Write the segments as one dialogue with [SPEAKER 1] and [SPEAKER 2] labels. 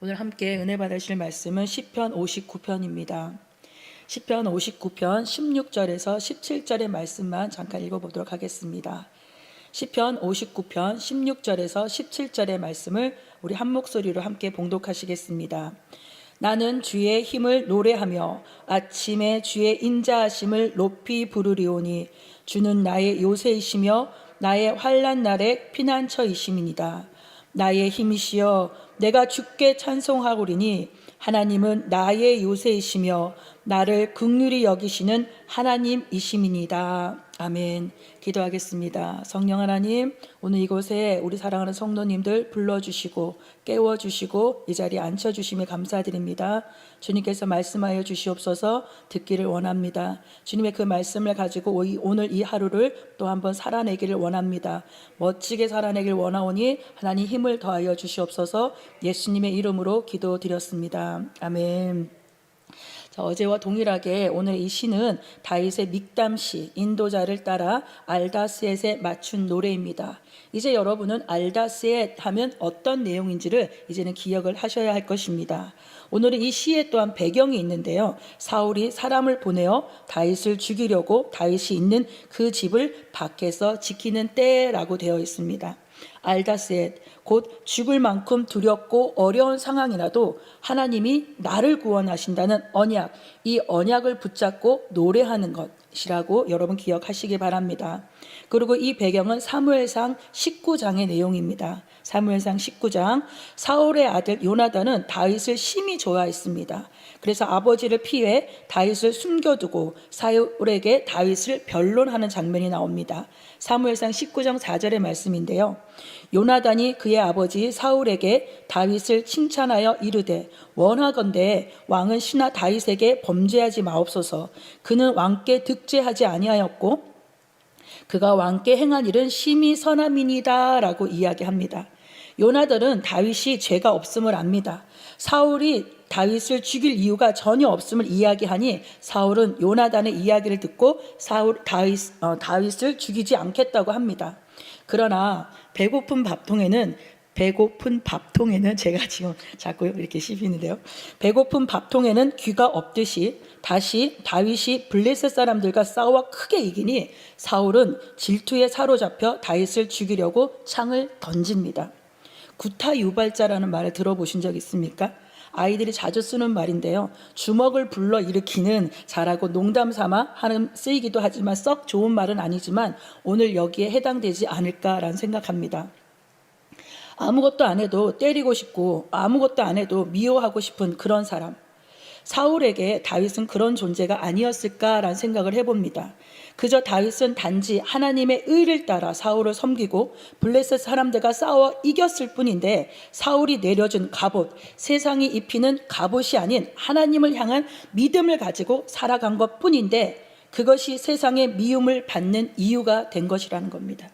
[SPEAKER 1] 오늘 함께 은혜 받으실 말씀은 시편 59편입니다. 시편 59편 16절에서 17절의 말씀만 잠깐 읽어보도록 하겠습니다. 시편 59편 16절에서 17절의 말씀을 우리 한 목소리로 함께 봉독하시겠습니다. 나는 주의 힘을 노래하며 아침에 주의 인자하심을 높이 부르리오니 주는 나의 요새이시며 나의 환난 날의 피난처이심이니이다. 나의 힘이시여 내가 주께 찬송하오리니 하나님은 나의 요새이시며 나를 긍휼히 여기시는 하나님이심이니이다. 아멘. 기도하겠습니다. 성령 하나님, 오늘 이곳에 우리 사랑하는 성도님들 불러주시고 깨워주시고 이 자리에 앉혀주심에 감사드립니다. 주님께서 말씀하여 주시옵소서. 듣기를 원합니다. 주님의 그 말씀을 가지고 오늘 이 하루를 또 한번 살아내기를 원합니다. 멋지게 살아내길 원하오니 하나님 힘을 더하여 주시옵소서. 예수님의 이름으로 기도드렸습니다. 아멘. 어제와 동일하게 오늘 이 시는 다윗의 믹담시 인도자를 따라 알다스엣에 맞춘 노래입니다. 이제 여러분은 알다스엣 하면 어떤 내용인지를 이제는 기억을 하셔야 할 것입니다. 오늘은 이 시에 또한 배경이 있는데요. 사울이 사람을 보내어 다윗을 죽이려고 다윗이 있는 그 집을 밖에서 지키는 때라고 되어 있습니다. 알다스엣, 곧 죽을 만큼 두렵고 어려운 상황이라도 하나님이 나를 구원하신다는 언약, 이 언약을 붙잡고 노래하는 것이라고 여러분 기억하시기 바랍니다. 그리고 이 배경은 사무엘상 19장의 내용입니다. 사무엘상 19장, 사울의 아들 요나단은 다윗을 심히 좋아했습니다. 그래서 아버지를 피해 다윗을 숨겨두고 사울에게 다윗을 변론하는 장면이 나옵니다. 사무엘상 19장 4절의 말씀인데요. 요나단이 그의 아버지 사울에게 다윗을 칭찬하여 이르되 원하건대 왕은 신하 다윗에게 범죄하지 마옵소서. 그는 왕께 득죄하지 아니하였고 그가 왕께 행한 일은 심히 선함이니이다 라고 이야기합니다. 요나단은 다윗이 죄가 없음을 압니다. 사울이 다윗을 죽일 이유가 전혀 없음을 이야기하니 사울은 요나단의 이야기를 듣고 다윗을 죽이지 않겠다고 합니다. 그러나 배고픈 밥통에는 제가 지금 자꾸 이렇게 씹히는데요. 배고픈 밥통에는 귀가 없듯이 다시 다윗이 블레셋 사람들과 싸워 크게 이기니 사울은 질투에 사로잡혀 다윗을 죽이려고 창을 던집니다. 구타유발자라는 말을 들어보신 적 있습니까? 아이들이 자주 쓰는 말인데요. 주먹을 불러 일으키는 자라고 농담 삼아 쓰이기도 하지만 썩 좋은 말은 아니지만 오늘 여기에 해당되지 않을까라는 생각합니다. 아무것도 안 해도 때리고 싶고 아무것도 안 해도 미워하고 싶은 그런 사람. 사울에게 다윗은 그런 존재가 아니었을까라는 생각을 해봅니다. 그저 다윗은 단지 하나님의 의를 따라 사울을 섬기고 블레셋 사람들과 싸워 이겼을 뿐인데 사울이 내려준 갑옷, 세상이 입히는 갑옷이 아닌 하나님을 향한 믿음을 가지고 살아간 것 뿐인데 그것이 세상의 미움을 받는 이유가 된 것이라는 겁니다.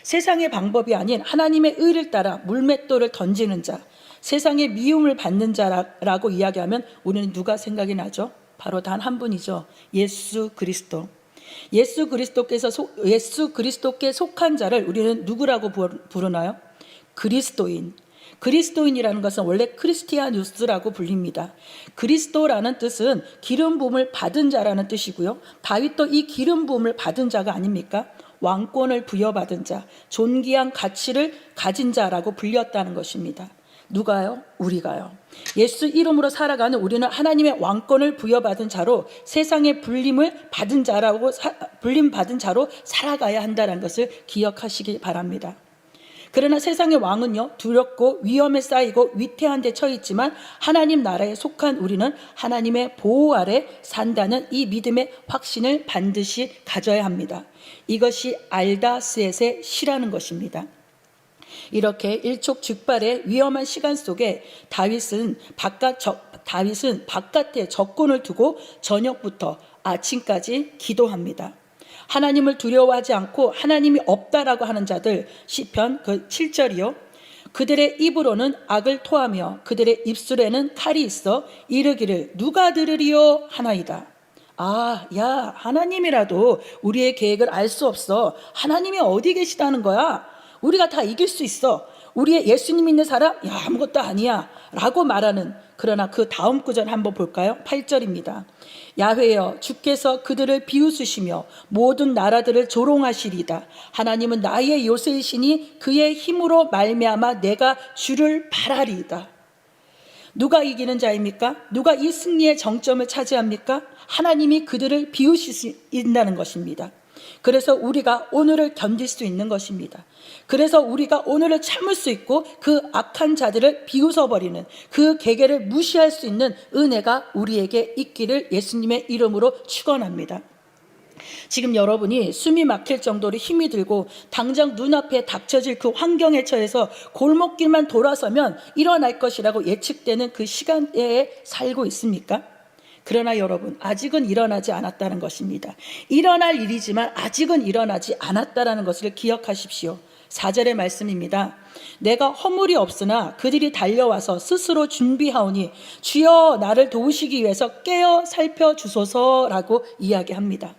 [SPEAKER 1] 세상의 방법이 아닌 하나님의 의를 따라 물맷돌을 던지는 자, 세상의 미움을 받는 자라고 이야기하면 우리는 누가 생각이 나죠? 바로 단 한 분이죠. 예수 그리스도. 예수 그리스도께 속한 자를 우리는 누구라고 부르나요? 그리스도인. 그리스도인이라는 것은 원래 크리스티아누스라고 불립니다. 그리스도라는 뜻은 기름 부음을 받은 자라는 뜻이고요. 다윗도 이 기름 부음을 받은 자가 아닙니까? 왕권을 부여받은 자, 존귀한 가치를 가진 자라고 불렸다는 것입니다. 누가요? 우리가요. 예수 이름으로 살아가는 우리는 하나님의 왕권을 부여받은 자로 세상의 불림받은 자로 살아가야 한다는 것을 기억하시기 바랍니다. 그러나 세상의 왕은요, 두렵고 위험에 쌓이고 위태한 데 처해 있지만 하나님 나라에 속한 우리는 하나님의 보호 아래 산다는 이 믿음의 확신을 반드시 가져야 합니다. 이것이 알다스엣의 시라는 것입니다. 이렇게 일촉즉발의 위험한 시간 속에 다윗은 바깥에 적군을 두고 저녁부터 아침까지 기도합니다. 하나님을 두려워하지 않고 하나님이 없다라고 하는 자들, 시편 7절이요. 그들의 입으로는 악을 토하며 그들의 입술에는 칼이 있어 이르기를 누가 들으리요 하나이다. 야, 하나님이라도 우리의 계획을 알 수 없어. 하나님이 어디 계시다는 거야? 우리가 다 이길 수 있어. 우리의 예수님 믿는 사람? 야, 아무것도 아니야 라고 말하는, 그러나 그 다음 구절 한번 볼까요? 8절입니다. 야훼여 주께서 그들을 비웃으시며 모든 나라들을 조롱하시리다. 하나님은 나의 요새이시니 그의 힘으로 말미암아 내가 주를 바라리이다. 누가 이기는 자입니까? 누가 이 승리의 정점을 차지합니까? 하나님이 그들을 비우신다는 것입니다. 그래서 우리가 오늘을 견딜 수 있는 것입니다. 그래서 우리가 오늘을 참을 수 있고 그 악한 자들을 비웃어버리는, 그 계계를 무시할 수 있는 은혜가 우리에게 있기를 예수님의 이름으로 축원합니다. 지금 여러분이 숨이 막힐 정도로 힘이 들고 당장 눈앞에 닥쳐질 그 환경에 처해서 골목길만 돌아서면 일어날 것이라고 예측되는 그 시간대에 살고 있습니까? 그러나 여러분, 아직은 일어나지 않았다는 것입니다. 일어날 일이지만 아직은 일어나지 않았다는 것을 기억하십시오. 4절의 말씀입니다. 내가 허물이 없으나 그들이 달려와서 스스로 준비하오니 주여 나를 도우시기 위해서 깨어 살펴주소서라고 이야기합니다.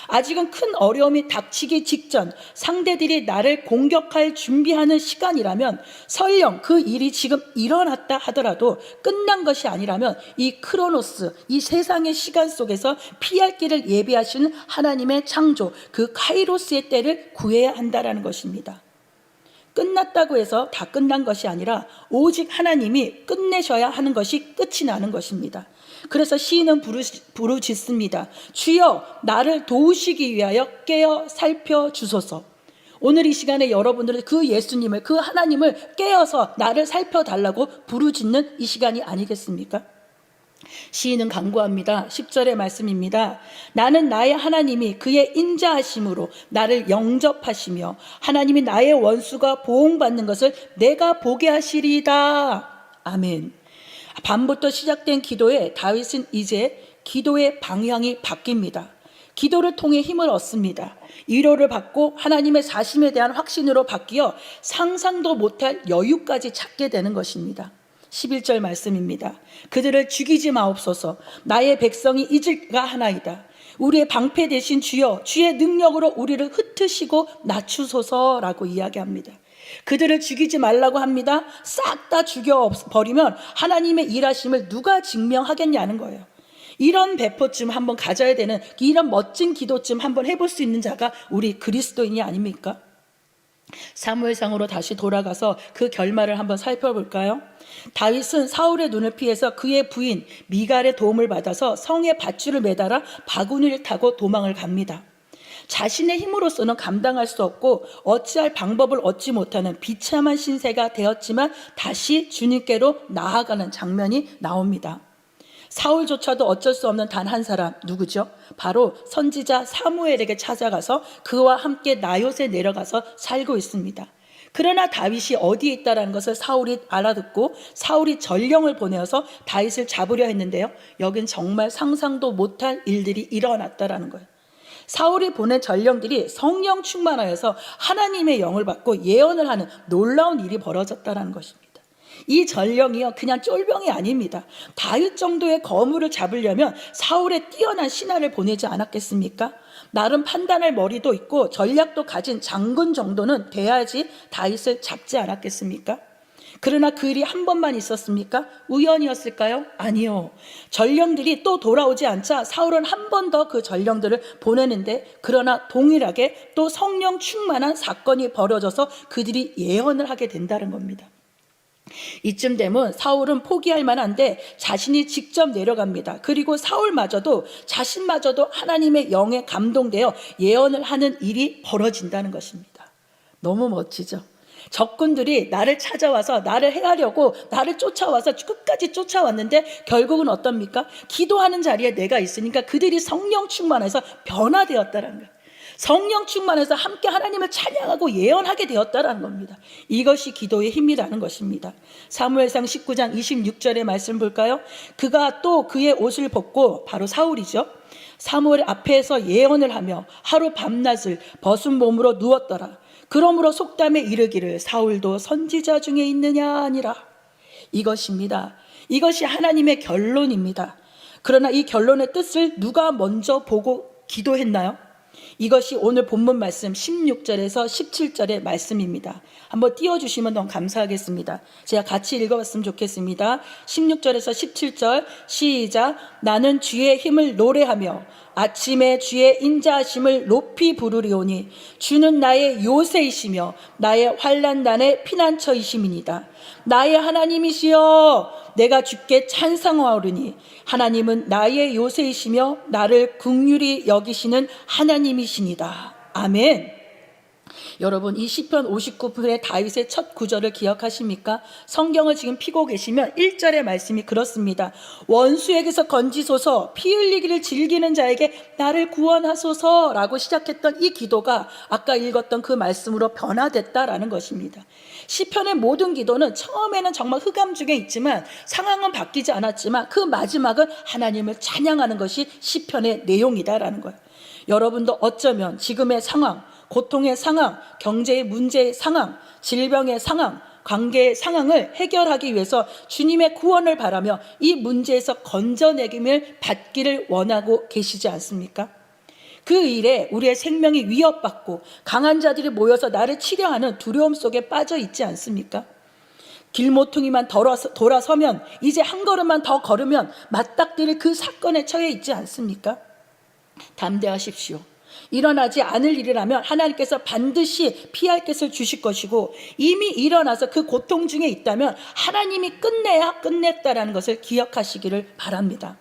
[SPEAKER 1] 아직은 큰 어려움이 닥치기 직전 상대들이 나를 공격할 준비하는 시간이라면, 설령 그 일이 지금 일어났다 하더라도 끝난 것이 아니라면 이 크로노스, 이 세상의 시간 속에서 피할 길을 예비하시는 하나님의 창조, 그 카이로스의 때를 구해야 한다는 것입니다. 끝났다고 해서 다 끝난 것이 아니라 오직 하나님이 끝내셔야 하는 것이 끝이 나는 것입니다. 그래서 시인은 부르짖습니다. 주여 나를 도우시기 위하여 깨어 살펴주소서. 오늘 이 시간에 여러분들은 그 예수님을, 그 하나님을 깨어서 나를 살펴달라고 부르짖는 이 시간이 아니겠습니까? 시인은 간구합니다. 10절의 말씀입니다. 나는 나의 하나님이 그의 인자하심으로 나를 영접하시며 하나님이 나의 원수가 보응받는 것을 내가 보게 하시리이다. 아멘. 밤부터 시작된 기도에 다윗은 이제 기도의 방향이 바뀝니다. 기도를 통해 힘을 얻습니다. 위로를 받고 하나님의 사심에 대한 확신으로 바뀌어 상상도 못할 여유까지 찾게 되는 것입니다. 11절 말씀입니다. 그들을 죽이지 마옵소서. 나의 백성이 잊을가 하나이다. 우리의 방패 되신 주여, 주의 능력으로 우리를 흩으시고 낮추소서라고 이야기합니다. 그들을 죽이지 말라고 합니다. 싹 다 죽여버리면 하나님의 일하심을 누가 증명하겠냐는 거예요. 이런 배포쯤 한번 가져야 되는, 이런 멋진 기도쯤 한번 해볼 수 있는 자가 우리 그리스도인이 아닙니까? 사무엘상으로 다시 돌아가서 그 결말을 한번 살펴볼까요? 다윗은 사울의 눈을 피해서 그의 부인 미갈의 도움을 받아서 성에 밧줄을 매달아 바구니를 타고 도망을 갑니다. 자신의 힘으로서는 감당할 수 없고 어찌할 방법을 얻지 못하는 비참한 신세가 되었지만 다시 주님께로 나아가는 장면이 나옵니다. 사울조차도 어쩔 수 없는 단 한 사람, 누구죠? 바로 선지자 사무엘에게 찾아가서 그와 함께 나요새 내려가서 살고 있습니다. 그러나 다윗이 어디에 있다는 것을 사울이 알아듣고 사울이 전령을 보내어서 다윗을 잡으려 했는데요, 여긴 정말 상상도 못할 일들이 일어났다는 거예요. 사울이 보낸 전령들이 성령 충만하여서 하나님의 영을 받고 예언을 하는 놀라운 일이 벌어졌다는 것입니다. 이 전령이요, 그냥 쫄병이 아닙니다. 다윗 정도의 거물을 잡으려면 사울의 뛰어난 신하를 보내지 않았겠습니까? 나름 판단할 머리도 있고 전략도 가진 장군 정도는 돼야지 다윗을 잡지 않았겠습니까? 그러나 그 일이 한 번만 있었습니까? 우연이었을까요? 아니요. 전령들이 또 돌아오지 않자 사울은 한 번 더 그 전령들을 보내는데, 그러나 동일하게 또 성령 충만한 사건이 벌어져서 그들이 예언을 하게 된다는 겁니다. 이쯤 되면 사울은 포기할 만한데 자신이 직접 내려갑니다. 그리고 사울마저도, 자신마저도 하나님의 영에 감동되어 예언을 하는 일이 벌어진다는 것입니다. 너무 멋지죠? 적군들이 나를 찾아와서 나를 해하려고 나를 쫓아와서 끝까지 쫓아왔는데 결국은 어떻습니까? 기도하는 자리에 내가 있으니까 그들이 성령 충만해서 변화되었다는 거예요. 성령 충만해서 함께 하나님을 찬양하고 예언하게 되었다는 겁니다. 이것이 기도의 힘이라는 것입니다. 사무엘상 19장 26절의 말씀 볼까요? 그가 또 그의 옷을 벗고, 바로 사울이죠, 사무엘 앞에서 예언을 하며 하루 밤낮을 벗은 몸으로 누웠더라. 그러므로 속담에 이르기를 사울도 선지자 중에 있느냐 아니라. 이것입니다. 이것이 하나님의 결론입니다. 그러나 이 결론의 뜻을 누가 먼저 보고 기도했나요? 이것이 오늘 본문 말씀 16절에서 17절의 말씀입니다. 한번 띄워주시면 너무 감사하겠습니다. 제가 같이 읽어봤으면 좋겠습니다. 16절에서 17절 시작. 나는 주의 힘을 노래하며 아침에 주의 인자하심을 높이 부르리오니 주는 나의 요새이시며 나의 환난단의 피난처이심이니이다. 나의 하나님이시여 내가 주께 찬송하오르니 하나님은 나의 요새이시며 나를 긍휼히 여기시는 하나님이시니다. 아멘. 여러분, 이 시편 59편의 다윗의 첫 구절을 기억하십니까? 성경을 지금 피고 계시면 1절의 말씀이 그렇습니다. 원수에게서 건지소서, 피 흘리기를 즐기는 자에게 나를 구원하소서라고 시작했던 이 기도가 아까 읽었던 그 말씀으로 변화됐다라는 것입니다. 시편의 모든 기도는 처음에는 정말 흑암 중에 있지만 상황은 바뀌지 않았지만 그 마지막은 하나님을 찬양하는 것이 시편의 내용이다라는 거예요. 여러분도 어쩌면 지금의 상황, 고통의 상황, 경제의 문제의 상황, 질병의 상황, 관계의 상황을 해결하기 위해서 주님의 구원을 바라며 이 문제에서 건져내김을 받기를 원하고 계시지 않습니까? 그 일에 우리의 생명이 위협받고 강한 자들이 모여서 나를 치려하는 두려움 속에 빠져 있지 않습니까? 길모퉁이만 돌아서면 이제 한 걸음만 더 걸으면 맞닥뜨릴 그 사건에 처해 있지 않습니까? 담대하십시오. 일어나지 않을 일이라면 하나님께서 반드시 피할 것을 주실 것이고 이미 일어나서 그 고통 중에 있다면 하나님이 끝내야 끝냈다라는 것을 기억하시기를 바랍니다.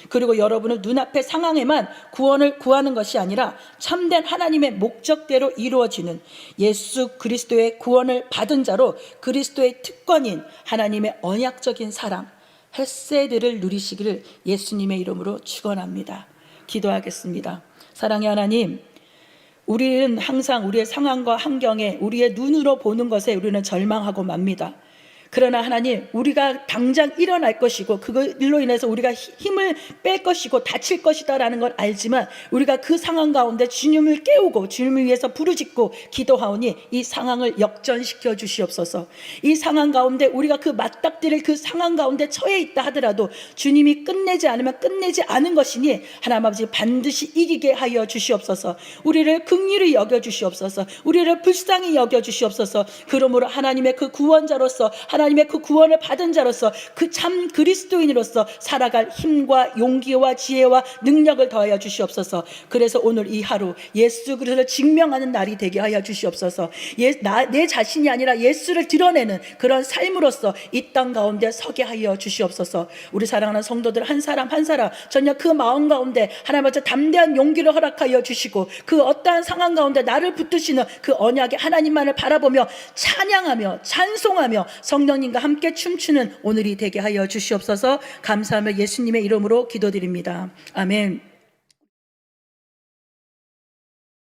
[SPEAKER 1] 그리고 여러분은 눈앞의 상황에만 구원을 구하는 것이 아니라 참된 하나님의 목적대로 이루어지는 예수 그리스도의 구원을 받은 자로 그리스도의 특권인 하나님의 언약적인 사랑, 헤세드를 누리시기를 예수님의 이름으로 축원합니다. 기도하겠습니다. 사랑의 하나님, 우리는 항상 우리의 상황과 환경에 우리의 눈으로 보는 것에 우리는 절망하고 맙니다. 그러나 하나님, 우리가 당장 일어날 것이고 그걸로 인해서 우리가 힘을 뺄 것이고 다칠 것이다라는 걸 알지만 우리가 그 상황 가운데 주님을 깨우고 주님을 위해서 부르짖고 기도하오니 이 상황을 역전시켜 주시옵소서. 이 상황 가운데 우리가 그 맞닥뜨릴 그 상황 가운데 처해 있다 하더라도 주님이 끝내지 않으면 끝내지 않은 것이니 하나님 아버지 반드시 이기게 하여 주시옵소서. 우리를 긍휼히 여겨 주시옵소서. 우리를 불쌍히 여겨 주시옵소서. 그러므로 하나님의 그 구원자로서 하나님의 그 구원을 받은 자로서 그 참 그리스도인으로서 살아갈 힘과 용기와 지혜와 능력을 더하여 주시옵소서. 그래서 오늘 이 하루 예수 그리스도를 증명하는 날이 되게 하여 주시옵소서. 내 자신이 아니라 예수를 드러내는 그런 삶으로서 이 땅 가운데 서게 하여 주시옵소서. 우리 사랑하는 성도들 한 사람 한 사람 전혀 그 마음 가운데 하나님 아버지 담대한 용기를 허락하여 주시고 그 어떠한 상황 가운데 나를 붙드시는 그 언약의 하나님만을 바라보며 찬양하며 찬송하며 성령님과 함께 춤추는 오늘이 되게 하여 주시옵소서. 감사하며 예수님의 이름으로 기도드립니다. 아멘.